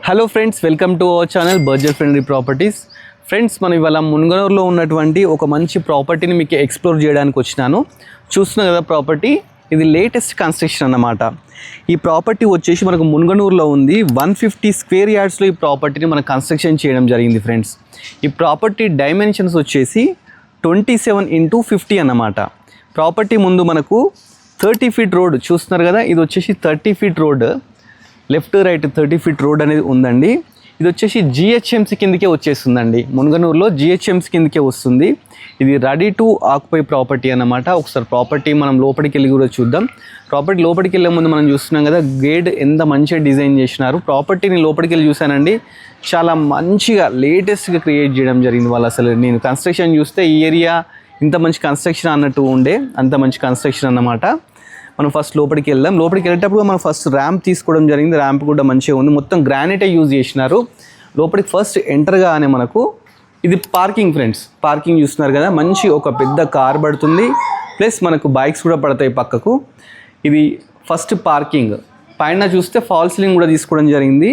Hello friends, welcome to our channel budget friendly properties. Friends, మనం ఇవాళ మున్గనూరులో ఉన్నటువంటి ఒక మంచి ప్రాపర్టీని మీకు ఎక్స్ప్లోర్ చేయడానికి వచ్చినాను. చూస్తున్నా కదా ప్రాపర్టీ, ఇది లేటెస్ట్ కన్స్ట్రక్షన్ అన్నమాట. ఈ ప్రాపర్టీ వచ్చేసి మనకు మున్గనూరులో ఉంది. 150 స్క్వేర్ యార్డ్స్లో ఈ ప్రాపర్టీని మనం కన్స్ట్రక్షన్ చేయడం జరిగింది. ఫ్రెండ్స్, ఈ ప్రాపర్టీ డైమెన్షన్స్ వచ్చేసి 27x50 అన్నమాట. ప్రాపర్టీ ముందు మనకు 30 ఫీట్ రోడ్ చూస్తున్నారు కదా, ఇది వచ్చేసి 30 feet road, left right 30 feet road అనేది ఉందండి. ఇది వచ్చేసి జిహెచ్ఎంసీ కిందకే వచ్చేస్తుందండి. మున్గనూరులో జిహెచ్ఎంసీ కిందకే వస్తుంది. ఇది రెడీ టు ఆక్యుపై ప్రాపర్టీ అన్నమాట. ఒకసారి ప్రాపర్టీ మనం లోపలికి వెళ్ళి కూడా చూద్దాం. ప్రాపర్టీ లోపలికి వెళ్ళే ముందు మనం చూస్తున్నాం కదా, గేట్ ఎంత మంచిగా డిజైన్ చేసినారు. ప్రాపర్టీని లోపలికి వెళ్ళి చూశానండి, చాలా మంచిగా లేటెస్ట్గా క్రియేట్ చేయడం జరిగింది వాళ్ళు. అసలు నేను కన్స్ట్రక్షన్ చూస్తే ఈ ఏరియా ఇంత మంచి కన్స్ట్రక్షన్ అన్నట్టు ఉండే, అంత మంచి కన్స్ట్రక్షన్ అన్నమాట. మనం ఫస్ట్ లోపలికి వెళ్దాం. లోపలికి వెళ్ళేటప్పుడు మనం ఫస్ట్ ర్యాంప్ తీసుకోవడం జరిగింది. ర్యాంప్ కూడా మంచిగా ఉంది, మొత్తం గ్రానైటే యూజ్ చేసినారు. లోపలికి ఫస్ట్ ఎంటర్గానే మనకు ఇది పార్కింగ్. ఫ్రెండ్స్, పార్కింగ్ చూస్తున్నారు కదా, మంచి ఒక పెద్ద కార్ పడుతుంది, ప్లస్ మనకు బైక్స్ కూడా పడతాయి పక్కకు. ఇది ఫస్ట్ పార్కింగ్. పైన చూస్తే ఫాల్ సీలింగ్ కూడా తీసుకోవడం జరిగింది.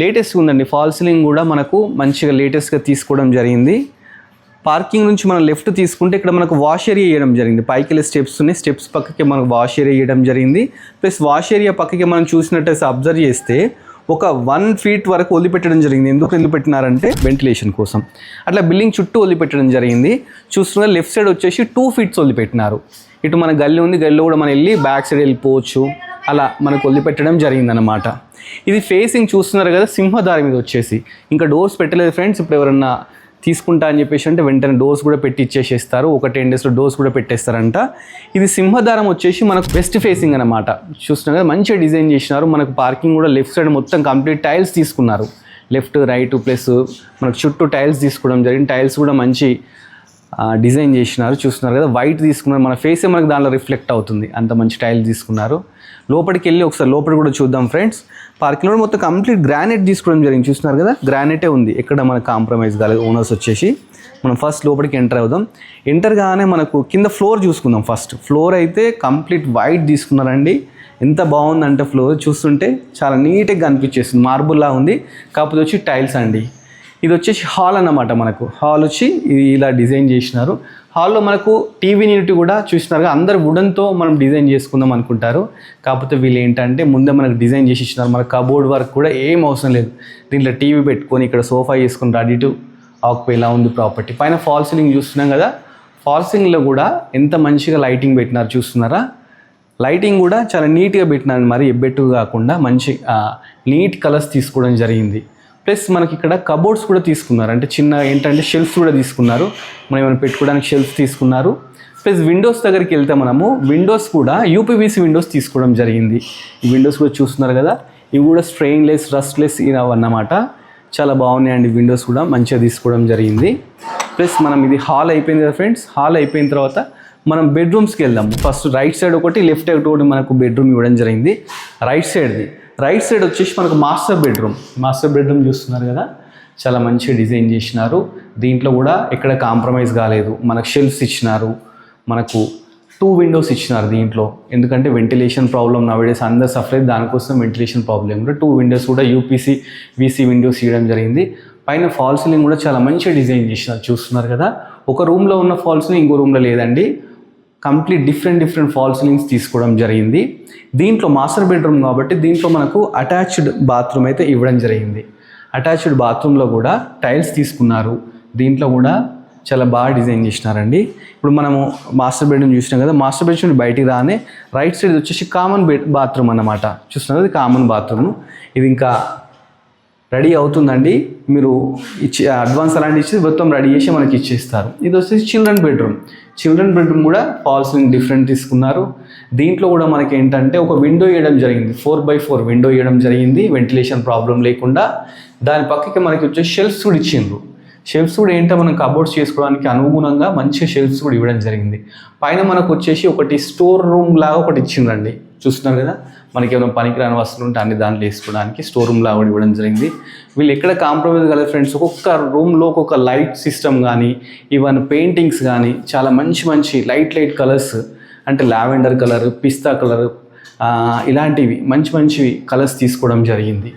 లేటెస్ట్గా ఉందండి, ఫాల్ సీలింగ్ కూడా మనకు మంచిగా లేటెస్ట్గా తీసుకోవడం జరిగింది. పార్కింగ్ నుంచి మనం లెఫ్ట్ తీసుకుంటే ఇక్కడ మనకు వాష్ ఏరియా వేయడం జరిగింది. పైకి వెళ్ళే స్టెప్స్ ఉన్నాయి, స్టెప్స్ పక్కకి మనకు వాష్ ఏరియా వేయడం జరిగింది. ప్లస్ వాష్ ఏరియా పక్కకి మనం చూసినట్టయితే అబ్జర్వ్ చేస్తే ఒక 1 ఫీట్ వరకు వదిలిపెట్టడం జరిగింది. ఎందుకు పెట్టినారంటే వెంటిలేషన్ కోసం. అట్లా బిల్డింగ్ చుట్టూ వదిలిపెట్టడం జరిగింది. చూస్తున్న లెఫ్ట్ సైడ్ వచ్చేసి 2 ఫీట్స్ వదిలిపెట్టినారు. ఇటు మన గల్లీ ఉంది, గల్లీలో కూడా మనం వెళ్ళి బ్యాక్ సైడ్ వెళ్ళిపోవచ్చు. అలా మనకు వదిలిపెట్టడం జరిగిందనమాట. ఇది ఫేసింగ్ చూస్తున్నారు కదా, సింహదారి మీద వచ్చేసి ఇంకా డోర్స్ పెట్టలేదు ఫ్రెండ్స్. ఇప్పుడు ఎవరన్నా తీసుకుంటా అని చెప్పేసి అంటే వెంటనే డోర్స్ కూడా పెట్టి ఇచ్చేసేస్తారు. ఒక 10 డేస్లో డోర్స్ కూడా పెట్టేస్తారంట. ఇది సింహద్వారం వచ్చేసి మనకు వెస్ట్ ఫేసింగ్ అనమాట. చూస్తున్నారు కదా, మంచిగా డిజైన్ చేసినారు. మనకు పార్కింగ్ కూడా లెఫ్ట్ సైడ్ మొత్తం కంప్లీట్ టైల్స్ తీసుకున్నారు. లెఫ్ట్ రైట్ ప్లస్ మనకు చుట్టూ టైల్స్ తీసుకోవడం జరిగింది. టైల్స్ కూడా మంచి డిజైన్ చేసినారు. చూస్తున్నారు కదా, వైట్ తీసుకున్నారు. మన ఫేసే మనకు దాంట్లో రిఫ్లెక్ట్ అవుతుంది, అంత మంచి టైల్స్ తీసుకున్నారు. లోపలికి వెళ్ళి ఒకసారి లోపల కూడా చూద్దాం ఫ్రెండ్స్. పార్కింగ్లో మొత్తం కంప్లీట్ గ్రానైట్ తీసుకోవడం జరిగింది. చూస్తున్నారు కదా, గ్రానైటే ఉంది, ఎక్కడ మనకు కాంప్రమైజ్ కాలేదు ఓనర్స్ వచ్చేసి. మనం ఫస్ట్ లోపలికి ఎంటర్ అవుదాం. ఎంటర్ కాగానే మనకు కింద ఫ్లోర్ చూసుకుందాం. ఫస్ట్ ఫ్లోర్ అయితే కంప్లీట్ వైట్ తీసుకున్నారండి. ఎంత బాగుందంటే ఫ్లోర్ చూస్తుంటే చాలా నీట్గా అనిపించేస్తుంది, మార్బుల్లా ఉంది. కాకపోతే వచ్చి టైల్స్ అండి. ఇది వచ్చేసి హాల్ అన్నమాట. మనకు హాల్ వచ్చి ఇది ఇలా డిజైన్ చేసినారు. హాల్లో మనకు టీవీ యూనిట్ కూడా చూసినారుగా, అందరు వుడన్తో మనం డిజైన్ చేసుకుందాం అనుకుంటారు. కాకపోతే వీళ్ళు ఏంటంటే ముందే మనకు డిజైన్ చేసి ఇచ్చినారు. మన కబోర్డ్ వర్క్ కూడా ఏం అవసరం లేదు. దీంట్లో టీవీ పెట్టుకొని ఇక్కడ సోఫా చేసుకొని రెడీ టు ఆక్యుపై ఇలా ఉంది ప్రాపర్టీ. పైన ఫాల్ సీలింగ్ చూస్తున్నాం కదా, ఫాల్ సీలింగ్లో కూడా ఎంత మంచిగా లైటింగ్ పెట్టినారు చూస్తున్నారా. లైటింగ్ కూడా చాలా నీట్గా పెట్టినారు, మరి ఎబ్బెట్టు కాకుండా మంచి నీట్ కలర్స్ తీసుకోవడం జరిగింది. ప్లస్ మనకి ఇక్కడ కబోర్డ్స్ కూడా తీసుకున్నారు. అంటే చిన్న ఏంటంటే షెల్ఫ్స్ కూడా తీసుకున్నారు, మనం ఏమైనా పెట్టుకోవడానికి షెల్ఫ్స్ తీసుకున్నారు. ప్లస్ విండోస్ దగ్గరికి వెళ్తే మనము విండోస్ కూడా యూపీవీసీ విండోస్ తీసుకోవడం జరిగింది. ఈ విండోస్ కూడా చూస్తున్నారు కదా, ఇవి కూడా స్ట్రెయిన్లెస్ రస్ట్లెస్ అన్నమాట. చాలా బాగున్నాయండి విండోస్ కూడా, మంచిగా తీసుకోవడం జరిగింది. ప్లస్ మనం ఇది హాల్ అయిపోయింది కదా ఫ్రెండ్స్. హాల్ అయిపోయిన తర్వాత మనం బెడ్రూమ్స్కి వెళ్దాము. ఫస్ట్ రైట్ సైడ్ ఒకటి, లెఫ్ట్ సైడ్ ఒకటి మనకు బెడ్రూమ్ ఇవ్వడం జరిగింది. రైట్ సైడ్ వచ్చేసి మనకు మాస్టర్ బెడ్రూమ్ చూస్తున్నారు కదా, చాలా మంచిగా డిజైన్ చేసినారు. దీంట్లో కూడా ఎక్కడ కాంప్రమైజ్ కాలేదు. మనకు షెల్ఫ్స్ ఇచ్చినారు, మనకు 2 విండోస్ ఇచ్చినారు దీంట్లో. ఎందుకంటే వెంటిలేషన్ ప్రాబ్లమ్ నవేడేస్ అందరు సఫర్, దానికోసం వెంటిలేషన్ ప్రాబ్లం కూడా 2 విండోస్ కూడా యూపీవీసీ విండోస్ ఇవ్వడం జరిగింది. పైన ఫాల్ సీలింగ్ కూడా చాలా మంచిగా డిజైన్ చేసినారు. చూస్తున్నారు కదా, ఒక రూమ్లో ఉన్న ఫాల్ సీలింగ్ ఇంకో రూమ్లో లేదండి. కంప్లీట్ డిఫరెంట్ ఫాల్ సీలింగ్స్ తీసుకోవడం జరిగింది. దీంట్లో మాస్టర్ బెడ్రూమ్ కాబట్టి దీంట్లో మనకు అటాచ్డ్ బాత్రూమ్ అయితే ఇవ్వడం జరిగింది. అటాచ్డ్ బాత్రూంలో కూడా టైల్స్ తీసుకున్నారు. దీంట్లో కూడా చాలా బాగా డిజైన్ చేసినారండి. ఇప్పుడు మనము మాస్టర్ బెడ్రూమ్ చూసినాం కదా, మాస్టర్ బెడ్రూమ్ బయటికి రానే రైట్ సైడ్ వచ్చేసి కామన్ బాత్రూమ్ అన్నమాట. చూస్తున్నారు, ఇది కామన్ బాత్రూమ్. ఇది ఇంకా రెడీ అవుతుందండి. మీరు అడ్వాన్స్ అలాంటి ఇచ్చి మొత్తం రెడీ చేసి మనకి ఇచ్చేస్తారు. ఇది వచ్చేసి చిల్డ్రన్ బెడ్రూమ్ కూడా ఫాల్ సీలింగ్ డిఫరెంట్ తీసుకున్నారు. దీంట్లో కూడా మనకి ఏంటంటే ఒక విండో వేయడం జరిగింది, 4x4 విండో వేయడం జరిగింది, వెంటిలేషన్ ప్రాబ్లం లేకుండా. దాని పక్కకి మనకి వచ్చే షెల్ఫ్స్ కూడా ఇచ్చిండ్రు. షెల్ఫ్స్ కూడా ఏంటో మనం కబోర్డ్స్ చేసుకోవడానికి అనుగుణంగా మంచిగా షెల్ఫ్స్ కూడా ఇవ్వడం జరిగింది. పైన మనకు వచ్చేసి ఒకటి స్టోర్ రూమ్ లాగా ఒకటి ఇచ్చిండ్రండి. చూస్తున్నారు కదా, మనకి ఏమైనా పనికిరాని వస్తువులు ఉంటే అన్ని దాంట్లో వేసుకోవడానికి స్టోర్ రూమ్ లాగా ఇవ్వడం జరిగింది. వీళ్ళు ఎక్కడ కాంప్రమైజ్ కాలేదు ఫ్రెండ్స్. ఒక్కొక్క రూమ్లో ఒక్కొక్క లైట్ సిస్టమ్ కానీ, ఈవెన్ పెయింటింగ్స్ కానీ చాలా మంచి లైట్ కలర్స్, అంటే లావెండర్ కలర్, పిస్తా కలర్, ఇలాంటివి మంచి కలర్స్ తీసుకోవడం జరిగింది.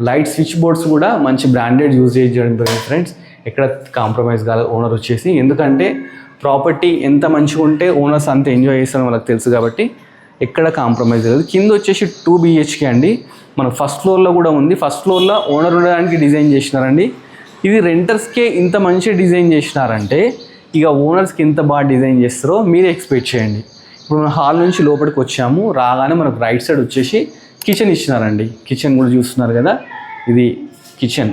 లైట్ స్విచ్ బోర్డ్స్ కూడా మంచి బ్రాండెడ్ యూజ్ చేయడం జరిగింది ఫ్రెండ్స్. ఎక్కడ కాంప్రమైజ్ కాదు ఓనర్ వచ్చేసి, ఎందుకంటే ప్రాపర్టీ ఎంత మంచిగా ఉంటే ఓనర్స్ అంత ఎంజాయ్ చేస్తారని వాళ్ళకి తెలుసు కాబట్టి ఎక్కడ కాంప్రమైజ్ లేదు. కింద వచ్చేసి 2 BHK అండి. మన ఫస్ట్ ఫ్లోర్లో కూడా ఉంది. ఫస్ట్ ఫ్లోర్లో ఓనర్ ఉండడానికి డిజైన్ చేసినారండి. ఇది రెంటర్స్కే ఇంత మంచి డిజైన్ చేసినారంటే ఇక ఓనర్స్కి ఎంత బాగా డిజైన్ చేస్తారో మీరే ఎక్స్పెక్ట్ చేయండి. ఇప్పుడు మనం హాల్ నుంచి లోపలికి వచ్చాము, రాగానే మనకు రైట్ సైడ్ వచ్చేసి కిచెన్ ఇచ్చినారండి. కిచెన్ కూడా చూస్తున్నారు కదా, ఇది కిచెన్,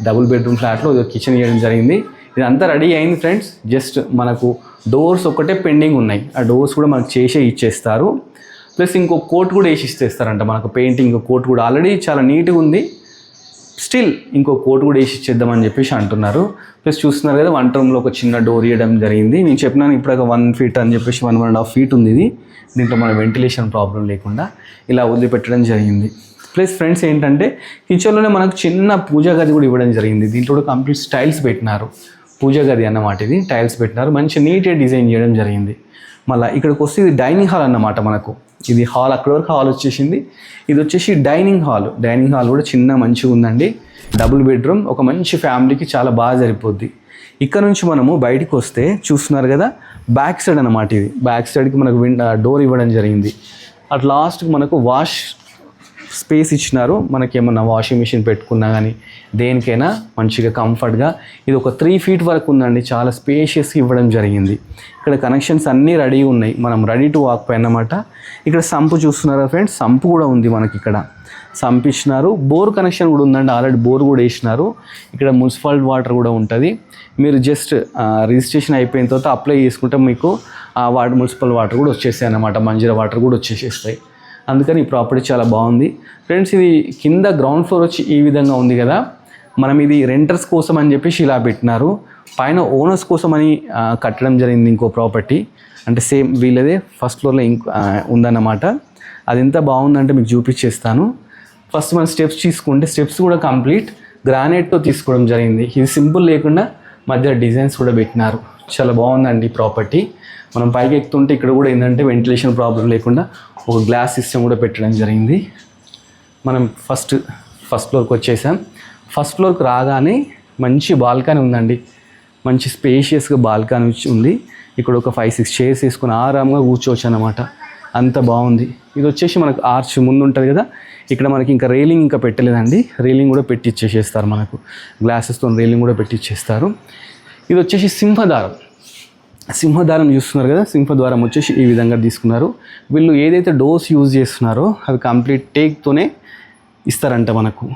డబుల్ బెడ్రూమ్ ఫ్లాట్లో ఇది కిచెన్ ఇవ్వడం జరిగింది. ఇది అంతా రెడీ అయింది ఫ్రెండ్స్. జస్ట్ మనకు డోర్స్ ఒకటే పెండింగ్ ఉన్నాయి, ఆ డోర్స్ కూడా మనకు చేసే ఇచ్చేస్తారు. ప్లస్ ఇంకో కోట్ కూడా వేసి ఇచ్చేస్తారంట మనకు, పెయింటింగ్ కోట్ కూడా ఆల్రెడీ చాలా నీట్గా ఉంది, స్టిల్ ఇంకో కోట్ కూడా వేసి ఇచ్చేద్దామని చెప్పేసి అంటున్నారు. ప్లస్ చూస్తున్నారు కదా వంట రూమ్లో ఒక చిన్న డోర్ ఇవ్వడం జరిగింది. నేను చెప్పినాను ఇప్పుడు ఒక 1 feet అని చెప్పేసి 1.5 feet ఉంది ఇది. దీంట్లో మన వెంటిలేషన్ ప్రాబ్లం లేకుండా ఇలా వదిలిపెట్టడం జరిగింది. ప్లస్ ఫ్రెండ్స్ ఏంటంటే కిచెన్లోనే మనకు చిన్న పూజా గది కూడా ఇవ్వడం జరిగింది. దీంట్లో కూడా కంప్లీట్ స్టైల్స్ పెట్టినారు, పూజా గది అన్నమాట. ఇది టైల్స్ పెట్టినారు, మంచి నీట్గా డిజైన్ చేయడం జరిగింది. మళ్ళీ ఇక్కడికి వస్తే ఇది డైనింగ్ హాల్ అన్నమాట మనకు. ఇది హాల్, అక్కడ వరకు హాల్ వచ్చేసింది. ఇది వచ్చేసి డైనింగ్ హాల్. డైనింగ్ హాల్ కూడా చిన్న మంచిగా ఉందండి, డబుల్ బెడ్రూమ్, ఒక మంచి ఫ్యామిలీకి చాలా బాగా సరిపోద్ది. ఇక్కడ నుంచి మనము బయటికి వస్తే చూస్తున్నారు కదా బ్యాక్ సైడ్ అన్నమాట. ఇది బ్యాక్ సైడ్కి మనకు డోర్ ఇవ్వడం జరిగింది. అట్ లాస్ట్కి మనకు వాష్ స్పేస్ ఇచ్చినారు. మనకి ఏమన్నా వాషింగ్ మిషన్ పెట్టుకున్నా కానీ దేనికైనా మంచిగా కంఫర్ట్గా. ఇది ఒక 3 feet వరకు ఉందండి, చాలా స్పేషియస్గా ఇవ్వడం జరిగింది. ఇక్కడ కనెక్షన్స్ అన్నీ రెడీ ఉన్నాయి, మనం రెడీ టు వాక్ పై అన్నమాట. ఇక్కడ సంపు చూస్తున్నారా ఫ్రెండ్స్, సంపు కూడా ఉంది మనకి. ఇక్కడ సంపు ఇచ్చినారు, బోర్ కనెక్షన్ కూడా ఉందండి, ఆల్రెడీ బోర్ కూడా వేసినారు. ఇక్కడ మున్సిపల్ వాటర్ కూడా ఉంటుంది. మీరు జస్ట్ రిజిస్ట్రేషన్ అయిపోయిన తర్వాత అప్లై చేసుకుంటే మీకు ఆ వాటర్, మున్సిపల్ వాటర్ కూడా వచ్చేస్తాయి అన్నమాట, మంజీరా వాటర్ కూడా వచ్చేసేస్తాయి. అందుకని ఈ ప్రాపర్టీ చాలా బాగుంది ఫ్రెండ్స్. ఇది కింద గ్రౌండ్ ఫ్లోర్ వచ్చి ఈ విధంగా ఉంది కదా, మనం ఇది రెంటర్స్ కోసం అని చెప్పేసి ఇలా పెట్టినారు. పైన ఓనర్స్ కోసం అని కట్టడం జరిగింది ఇంకో ప్రాపర్టీ, అంటే సేమ్ వీళ్ళదే ఫస్ట్ ఫ్లోర్లో ఉందన్నమాట. అది ఎంత బాగుందంటే మీకు చూపించేస్తాను. ఫస్ట్ మనం స్టెప్స్ తీసుకుంటే స్టెప్స్ కూడా కంప్లీట్ గ్రానైట్తో తీసుకోవడం జరిగింది. ఇది సింపుల్ లేకుండా మధ్య డిజైన్స్ కూడా పెట్టినారు, చాలా బాగుందండి ప్రాపర్టీ. మనం పైకి ఎక్కుతుంటే ఇక్కడ కూడా ఏంటంటే వెంటిలేషన్ ప్రాబ్లం లేకుండా ఒక గ్లాస్ సిస్టమ్ కూడా పెట్టడం జరిగింది. మనం ఫస్ట్ ఫ్లోర్కి వచ్చేసాం. ఫస్ట్ ఫ్లోర్కి రాగానే మంచి బాల్కనీ ఉందండి, మంచి స్పేషియస్గా బాల్కనీ ఉంది. ఇక్కడ ఒక 5-6 చైర్స్ వేసుకుని ఆరాంగా కూర్చోవచ్చు అన్నమాట, అంత బాగుంది. ఇది వచ్చేసి మనకు ఆర్చ్ ముందు ఉంటుంది కదా, ఇక్కడ మనకి ఇంకా రైలింగ్ ఇంకా పెట్టలేదండి, రైలింగ్ కూడా పెట్టిచ్చేసేస్తారు మనకు, గ్లాసెస్తో రైలింగ్ కూడా పెట్టిచ్చేస్తారు. ఇది వచ్చేసి సింహద్వారం చూస్తున్నారు కదా, సింహద్వారం వచ్చేసి ఈ విధంగా తీసుకున్నారు. వీళ్ళు ఏదైతే డోర్స్ యూజ్ చేస్తున్నారో అవి కంప్లీట్ టేక్తోనే ఇస్తారంట మనకు.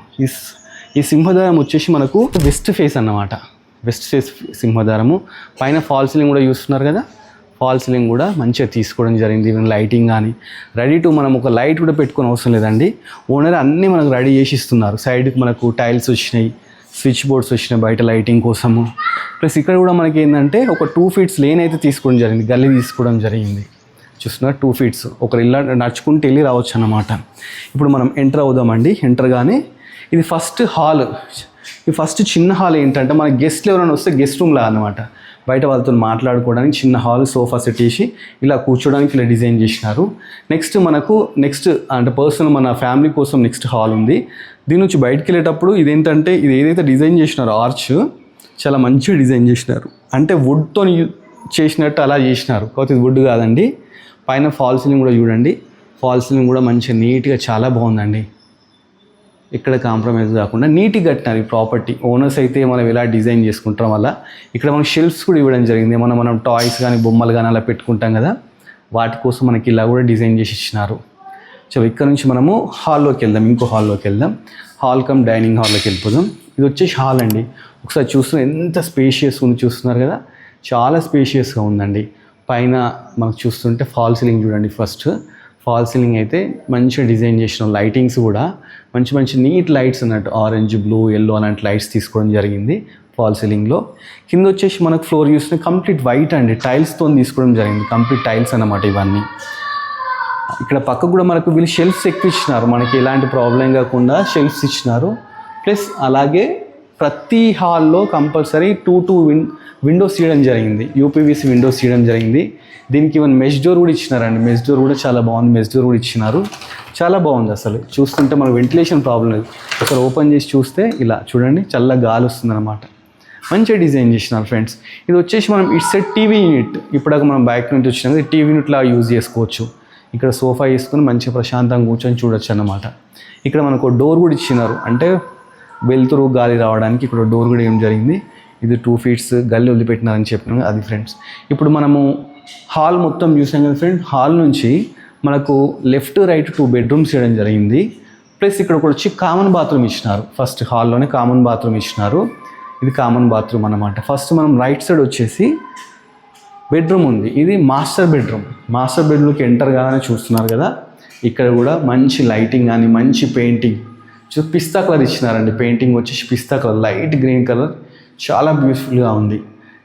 ఈ సింహద్వారం వచ్చేసి మనకు వెస్ట్ ఫేస్ అన్నమాట, వెస్ట్ ఫేస్ సింహద్వారము. పైన ఫాల్ సీలింగ్ కూడా చూస్తున్నారు కదా, ఫాల్ సీలింగ్ కూడా మంచిగా తీసుకోవడం జరిగింది. ఈవెన్ లైటింగ్ కానీ రెడీ టు, మనం ఒక లైట్ కూడా పెట్టుకొని అవసరం లేదండి, ఓనర్ అన్నీ మనకు రెడీ చేసి ఇస్తున్నారు. సైడ్కి మనకు టైల్స్ వచ్చినాయి, స్విచ్ బోర్డ్స్ వచ్చినాయి బయట లైటింగ్ కోసము. ప్లస్ ఇక్కడ కూడా మనకి ఏంటంటే ఒక 2 feet లేన్ అయితే తీసుకోవడం జరిగింది, గల్లీ తీసుకోవడం జరిగింది. చూస్తున్నారు 2 feet, ఒకరు ఇలా నడుచుకుంటూ వెళ్ళి రావచ్చు అన్నమాట. ఇప్పుడు మనం ఎంటర్ అవుదామండి. ఎంటర్ కానీ ఇది ఫస్ట్ హాల్. ఈ ఫస్ట్ చిన్న హాల్ ఏంటంటే మన గెస్ట్లు ఎవరైనా వస్తే గెస్ట్ రూమ్లా అన్నమాట, బయట వాళ్ళతో మాట్లాడుకోవడానికి చిన్న హాల్, సోఫా సెట్ వేసి ఇలా కూర్చోడానికి ఇలా డిజైన్ చేసినారు. నెక్స్ట్ అంటే పర్సనల్ మన ఫ్యామిలీ కోసం నెక్స్ట్ హాల్ ఉంది. దీని నుంచి బయటికి వెళ్ళేటప్పుడు ఇదేంటంటే ఇది ఏదైతే డిజైన్ చేసినారో ఆర్చ్ చాలా మంచిగా డిజైన్ చేసినారు, అంటే వుడ్తో చేసినట్టు అలా చేసినారు, కాకపోతే ఇది వుడ్ కాదండి. పైన ఫాల్ సీలింగ్ కూడా చూడండి, ఫాల్ సీలింగ్ కూడా మంచిగా నీట్గా చాలా బాగుందండి, ఇక్కడ కాంప్రమైజ్ కాకుండా నీట్గా కట్టినారు ఈ ప్రాపర్టీ. ఓనర్స్ అయితే మనం ఇలా డిజైన్ చేసుకుంటాం వల్ల ఇక్కడ మనకి షెల్ఫ్స్ కూడా ఇవ్వడం జరిగింది. మనం టాయ్స్ కానీ బొమ్మలు కానీ అలా పెట్టుకుంటాం కదా, వాటి కోసం మనకి ఇలా కూడా డిజైన్ చేసి ఇచ్చినారు. సో ఇక్కడ నుంచి మనము హాల్లోకి వెళ్దాం, ఇంకో హాల్లోకి వెళ్దాం. హాల్ కమ్ డైనింగ్ హాల్లోకి వెళ్ళిపోదాం. ఇది వచ్చేసి హాల్ అండి. ఒకసారి చూస్తున్న ఎంత స్పేషియస్ ఉంది, చూస్తున్నారు కదా, చాలా స్పేషియస్గా ఉందండి. పైన మనకు చూస్తుంటే ఫాల్ సీలింగ్ చూడండి, ఫస్ట్ ఫాల్ సీలింగ్ అయితే మంచిగా డిజైన్ చేసిన లైటింగ్స్ కూడా మంచి నీట్ లైట్స్ అన్నట్టు, ఆరెంజ్, బ్లూ, ఎల్లో అలాంటి లైట్స్ తీసుకోవడం జరిగింది ఫాల్ సీలింగ్లో. కింద వచ్చేసి మనకు ఫ్లోర్ చూస్తే కంప్లీట్ వైట్ అండి, టైల్స్తో తీసుకోవడం జరిగింది, కంప్లీట్ టైల్స్ అన్నమాట ఇవన్నీ. ఇక్కడ పక్కకు కూడా మనకు వీళ్ళు షెల్ఫ్స్ ఎక్కువ ఇచ్చినారు, మనకి ఎలాంటి ప్రాబ్లం కాకుండా షెల్ఫ్స్ ఇచ్చినారు. ప్లస్ అలాగే ప్రతి హాల్లో కంపల్సరీ 2 విండోస్ తీయడం జరిగింది, యూపీవీసీ విండోస్ తీయడం జరిగింది. దీనికి ఈవెన్ మెష్ డోర్ కూడా ఇచ్చినారండి, మెష్ డోర్ కూడా చాలా బాగుంది, మెష్ డోర్ కూడా ఇచ్చినారు. చాలా బాగుంది. అసలు చూస్తుంటే మనకు వెంటిలేషన్ ప్రాబ్లం లేదు. ఒకసారి ఓపెన్ చేసి చూస్తే ఇలా చూడండి, చల్ల గాలి వస్తుంది అనమాట. మంచిగా డిజైన్ చేసినారు ఫ్రెండ్స్. ఇది వచ్చేసి మనం ఇట్స్ సెట్ టీవీ యూనిట్. ఇప్పుడు మనం బైక్ నుంచి వచ్చినాక టీవీ యూనిట్ లాగా యూజ్ చేసుకోవచ్చు. ఇక్కడ సోఫా వేసుకొని మంచిగా ప్రశాంతంగా కూర్చొని చూడొచ్చు అన్నమాట. ఇక్కడ మనకు డోర్ కూడా ఇచ్చినారు, అంటే వెలుతురు గాలి రావడానికి ఇక్కడ డోర్ కూడా ఏం జరిగింది. ఇది 2 feet గల్లి వదిలిపెట్టినారని చెప్పినాం అది ఫ్రెండ్స్. ఇప్పుడు మనము హాల్ మొత్తం చూసాం కదా ఫ్రెండ్స్. హాల్ నుంచి మనకు లెఫ్ట్ రైట్ 2 bedrooms చేయడం జరిగింది. ప్లస్ ఇక్కడ వచ్చి కామన్ బాత్రూమ్ ఇచ్చినారు. ఫస్ట్ హాల్లోనే కామన్ బాత్రూమ్ ఇచ్చినారు. ఇది కామన్ బాత్రూమ్ అన్నమాట. ఫస్ట్ మనం రైట్ సైడ్ వచ్చేసి బెడ్రూమ్ ఉంది. ఇది మాస్టర్ బెడ్రూమ్. మాస్టర్ బెడ్రూమ్కి ఎంటర్ కాగానే చూస్తున్నారు కదా, ఇక్కడ కూడా మంచి లైటింగ్ కానీ మంచి పెయింటింగ్ పిస్తా కలర్ ఇచ్చినారండి. పెయింటింగ్ వచ్చేసి పిస్తా కలర్, లైట్ గ్రీన్ కలర్, చాలా బ్యూటిఫుల్గా ఉంది.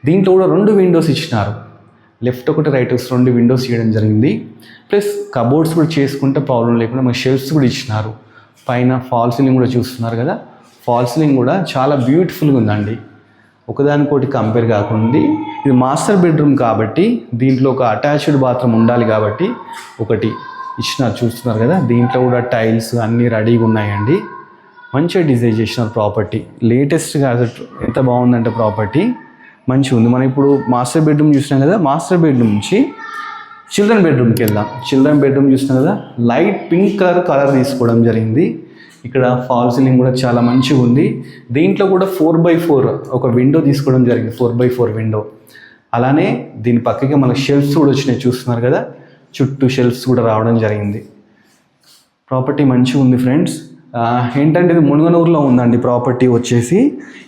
దీంట్లో కూడా 2 windows ఇచ్చినారు. లెఫ్ట్ ఒకటి రైట్ 2 windows ఇవ్వడం జరిగింది. ప్లస్ కబోర్డ్స్ కూడా చేసుకుంటే ప్రాబ్లం లేకుండా మనకి షెల్ఫ్స్ కూడా ఇచ్చినారు. పైన ఫాల్ సీలింగ్ కూడా చూస్తున్నారు కదా, ఫాల్ సీలింగ్ కూడా చాలా బ్యూటిఫుల్గా ఉందండి. ఒకదానికోటి కంపేర్ కాకుండా ఇది మాస్టర్ బెడ్రూమ్ కాబట్టి దీంట్లో ఒక అటాచ్డ్ బాత్రూమ్ ఉండాలి కాబట్టి ఒకటి ఇచ్చినారు. చూస్తున్నారు కదా, దీంట్లో కూడా టైల్స్ అన్నీ రెడీగా ఉన్నాయండి. మంచిగా డిజైన్ చేసినారు ప్రాపర్టీ. లేటెస్ట్గా ఎంత బాగుందంటే ప్రాపర్టీ మంచిగా ఉంది. మనం ఇప్పుడు మాస్టర్ బెడ్రూమ్ చూసినాం కదా, మాస్టర్ బెడ్రూమ్ నుంచి చిల్డ్రన్ బెడ్రూమ్కి వెళ్దాం. చిల్డ్రన్ బెడ్రూమ్ చూసినాం కదా, లైట్ పింక్ కలర్ తీసుకోవడం జరిగింది. ఇక్కడ ఫాల్ సీలింగ్ కూడా చాలా మంచిగా ఉంది. దీంట్లో కూడా 4x4 ఒక విండో తీసుకోవడం జరిగింది, 4x4 విండో. అలానే దీని పక్కకి మనకు షెల్ఫ్స్ కూడా వచ్చినాయి. చూస్తున్నారు కదా, చుట్టూ షెల్ఫ్స్ కూడా రావడం జరిగింది. ప్రాపర్టీ మంచిగా ఉంది ఫ్రెండ్స్. ఏంటంటే ఇది మునుగనూరులో ఉందండి ప్రాపర్టీ వచ్చేసి.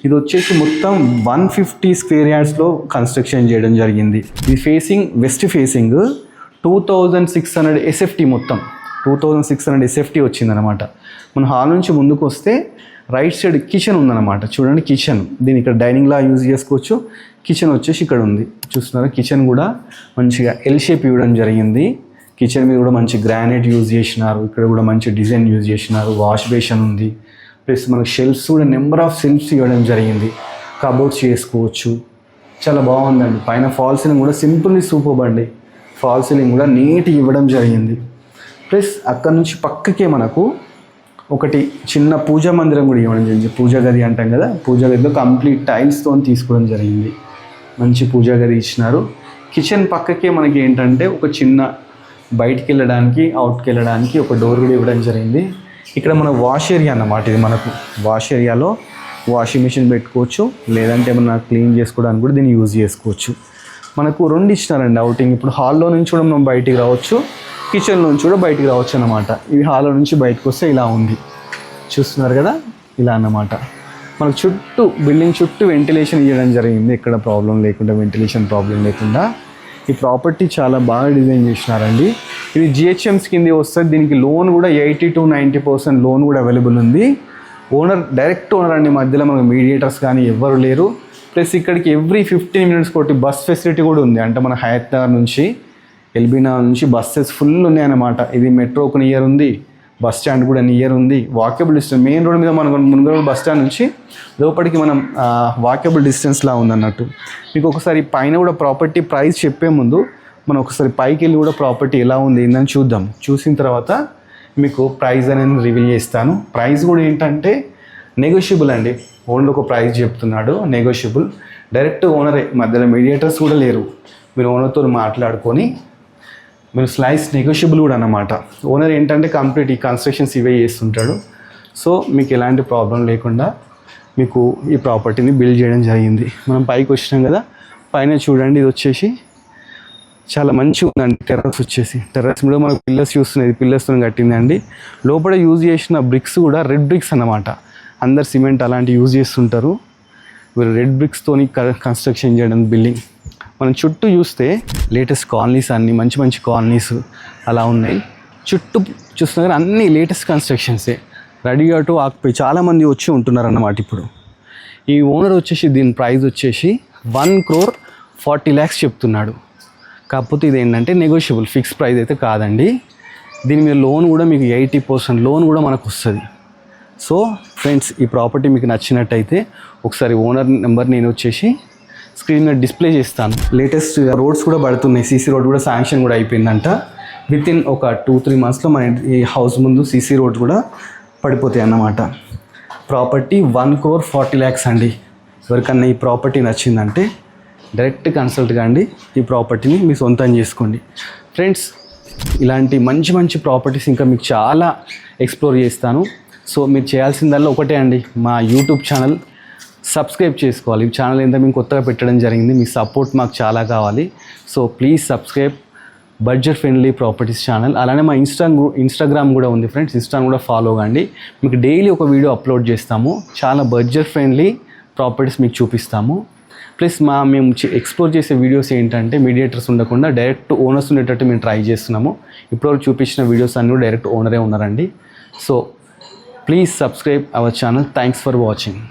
ఇది వచ్చేసి మొత్తం 150 square yardsలో కన్స్ట్రక్షన్ చేయడం జరిగింది. ఇది ఫేసింగ్ వెస్ట్ ఫేసింగ్ 2600 SFT, మొత్తం 2600 SFT వచ్చిందనమాట. మన హాల్ నుంచి ముందుకు వస్తే రైట్ సైడ్ కిచెన్ ఉందన్నమాట. చూడండి కిచెన్, దీని ఇక్కడ డైనింగ్లా యూజ్ చేసుకోవచ్చు. కిచెన్ వచ్చేసి ఇక్కడ ఉంది. చూస్తున్నారు, కిచెన్ కూడా మంచిగా ఎల్ షేప్ ఇవ్వడం జరిగింది. కిచెన్ మీద కూడా మంచి గ్రానైట్ యూజ్ చేసినారు. ఇక్కడ కూడా మంచి డిజైన్ యూజ్ చేసినారు. వాష్ బేషన్ ఉంది. ప్లస్ మనకు షెల్ఫ్స్ కూడా నెంబర్ ఆఫ్ షెల్ఫ్స్ ఇవ్వడం జరిగింది. కబోర్డ్స్ చేసుకోవచ్చు. చాలా బాగుందండి. పైన ఫాల్ సీలింగ్ కూడా సింపుల్లీ సూపర్ అండి. ఫాల్ సీలింగ్ కూడా నీట్గా ఇవ్వడం జరిగింది. ప్లస్ అక్కడ నుంచి పక్కకే మనకు ఒకటి చిన్న పూజా మందిరం కూడా ఇవ్వడం జరిగింది. పూజా గది అంటాం కదా, పూజా గదిలో కంప్లీట్ టైల్స్తో తీసుకోవడం జరిగింది. మంచి పూజా గది ఇచ్చినారు. కిచెన్ పక్కకే మనకి ఏంటంటే ఒక చిన్న బయటికి వెళ్ళడానికి అవుట్కి వెళ్ళడానికి ఒక డోర్ కూడా ఇవ్వడం జరిగింది. ఇక్కడ మన వాష్ ఏరియా అన్నమాట. ఇది మనకు వాష్ ఏరియాలో వాషింగ్ మిషన్ పెట్టుకోవచ్చు, లేదంటే ఏమన్నా క్లీన్ చేసుకోవడానికి కూడా దీన్ని యూజ్ చేసుకోవచ్చు. మనకు 2 ఇచ్చినారండి అవుటింగ్. ఇప్పుడు హాల్లో నుంచి కూడా మనం బయటికి రావచ్చు, కిచెన్ నుంచి కూడా బయటికి రావచ్చు అన్నమాట. ఇది హాల్లో నుంచి బయటకు వస్తే ఇలా ఉంది. చూస్తున్నారు కదా, ఇలా అన్నమాట. మనకు చుట్టూ బిల్డింగ్ చుట్టూ వెంటిలేషన్ ఇవ్వడం జరిగింది. ఎక్కడ ప్రాబ్లం లేకుండా, వెంటిలేషన్ ప్రాబ్లం లేకుండా ఈ ప్రాపర్టీ చాలా బాగా డిజైన్ చేసినారండి. ఇది GHMs కింద వస్తుంది. దీనికి లోన్ కూడా 80 to 90% లోన్ కూడా అవైలబుల్ ఉంది. ఓనర్ డైరెక్ట్ ఓనర్ అండి, మధ్యలో మనకు మీడియేటర్స్ కానీ ఎవ్వరు లేరు. ప్లస్ ఇక్కడికి ఎవ్రీ 15 minutes ఒకటి బస్ ఫెసిలిటీ కూడా ఉంది. అంటే మన హయత్ నగర్ నుంచి ఎల్బీ నగర్ నుంచి బస్సెస్ ఫుల్ ఉన్నాయన్నమాట. ఇది మెట్రో ఒక నియర్ ఉంది, బస్ స్టాండ్ కూడా నియర్ ఉంది. వాకబుల్ డిస్టెన్స్ మెయిన్ రోడ్ మీద మనకు మునుగోడు బస్ స్టాండ్ నుంచి లోపలికి మనం వాకబుల్ డిస్టెన్స్లా ఉందన్నట్టు. మీకు ఒకసారి పైన కూడా ప్రాపర్టీ ప్రైస్ చెప్పే ముందు మనం ఒకసారి పైకి వెళ్ళి కూడా ప్రాపర్టీ ఎలా ఉంది ఏందని చూద్దాం. చూసిన తర్వాత మీకు ప్రైస్ అనేది రివీల్ చేస్తాను. ప్రైస్ కూడా ఏంటంటే నెగోషియబుల్ అండి. ఓనర్ ఒక ప్రైస్ చెప్తున్నాడు, నెగోషియబుల్. డైరెక్ట్ ఓనరే, మధ్యలో మీడియేటర్స్ కూడా లేరు. మీరు ఓనర్తో మాట్లాడుకొని మీరు స్లైస్ నెగోషియబుల్ కూడా అన్నమాట. ఓనర్ ఏంటంటే కంప్లీట్ ఈ కన్స్ట్రక్షన్స్ ఇవే చేస్తుంటాడు. సో మీకు ఎలాంటి ప్రాబ్లం లేకుండా మీకు ఈ ప్రాపర్టీని బిల్డ్ చేయడం జరిగింది. మనం పైకి వచ్చినాం కదా, పైన చూడండి, ఇది వచ్చేసి చాలా మంచిగా ఉందండి. టెర్రస్ వచ్చేసి టెర్రస్ మీద మనకు పిల్లర్స్ చూస్తున్నాయి, పిల్లర్స్తో కట్టిందండి. లోపల యూజ్ చేసిన బ్రిక్స్ కూడా రెడ్ బ్రిక్స్ అన్నమాట. అందరు సిమెంట్ అలాంటివి యూజ్ చేస్తుంటారు. వీళ్ళు రెడ్ బ్రిక్స్తోని కన్స్ట్రక్షన్ చేయడం బిల్డింగ్. మనం చుట్టూ చూస్తే లేటెస్ట్ కాలనీస్ అన్నీ మంచి మంచి కాలనీస్ అలా ఉన్నాయి. చుట్టూ చూస్తున్నారు అన్నీ లేటెస్ట్ కన్స్ట్రక్షన్సే, రెడీగా టు ఆక్యుపై. చాలామంది వచ్చి ఉంటున్నారు అన్నమాట. ఇప్పుడు ఈ ఓనర్ వచ్చేసి దీని ప్రైస్ వచ్చేసి 1,40 lakhs చెప్తున్నాడు. కాకపోతే ఇది ఏంటంటే నెగోషియబుల్, ఫిక్స్ ప్రైస్ అయితే కాదండి. దీని మీద లోన్ కూడా మీకు 80% లోన్ కూడా మనకు వస్తుంది. సో ఫ్రెండ్స్, ఈ ప్రాపర్టీ మీకు నచ్చినట్టయితే ఒకసారి ఓనర్ నెంబర్ నేను వచ్చేసి స్క్రీన్ మీద డిస్ప్లే చేస్తాను. లేటెస్ట్ రోడ్స్ కూడా పడుతున్నాయి, CC రోడ్ కూడా శాంక్షన్ కూడా అయిపోయిందంట. విత్ ఇన్ ఒక 2-3 మంత్స్లో మన ఈ హౌస్ ముందు సీసీ రోడ్ కూడా పడిపోతాయి అన్నమాట. ప్రాపర్టీ 1,40 lakhs అండి. ఎవరికన్నా ఈ ప్రాపర్టీ నచ్చిందంటే డైరెక్ట్ కన్సల్ట్ కాండి, ఈ ప్రాపర్టీని మీ సొంతం చేసుకోండి. ఫ్రెండ్స్, ఇలాంటి మంచి మంచి ప్రాపర్టీస్ ఇంకా మీకు చాలా ఎక్స్ప్లోర్ చేస్తాను. సో మీరు చేయాల్సిందల్లా ఒకటే అండి, మా యూట్యూబ్ ఛానల్ సబ్స్క్రైబ్ చేసుకోవాలి. ఈ ఛానల్ ఏంటో మేము కొత్తగా పెట్టడం జరిగింది, మీ సపోర్ట్ మాకు చాలా కావాలి. So please subscribe budget friendly properties channel. అలానే మా ఇన్స్టాగ్రామ్ కూడా ఉంది ఫ్రెండ్స్, ఇన్స్టాగ్రామ్ కూడా ఫాలో కండి. మీకు డైలీ ఒక వీడియో అప్లోడ్ చేస్తాము, చాలా బడ్జెట్ ఫ్రెండ్లీ ప్రాపర్టీస్ మీకు చూపిస్తాము. ప్లస్ మేము ఎక్స్ప్లోర్ చేసే వీడియోస్ ఏంటంటే మీడియేటర్స్ ఉండకుండా డైరెక్ట్ ఓనర్స్ ఉండేటట్టు మేము ట్రై చేస్తున్నాము. ఇప్పటివరకు చూపించిన వీడియోస్ అన్నీ కూడా డైరెక్ట్ ఓనరే ఉన్నారండి. So please subscribe our channel. Thanks for watching.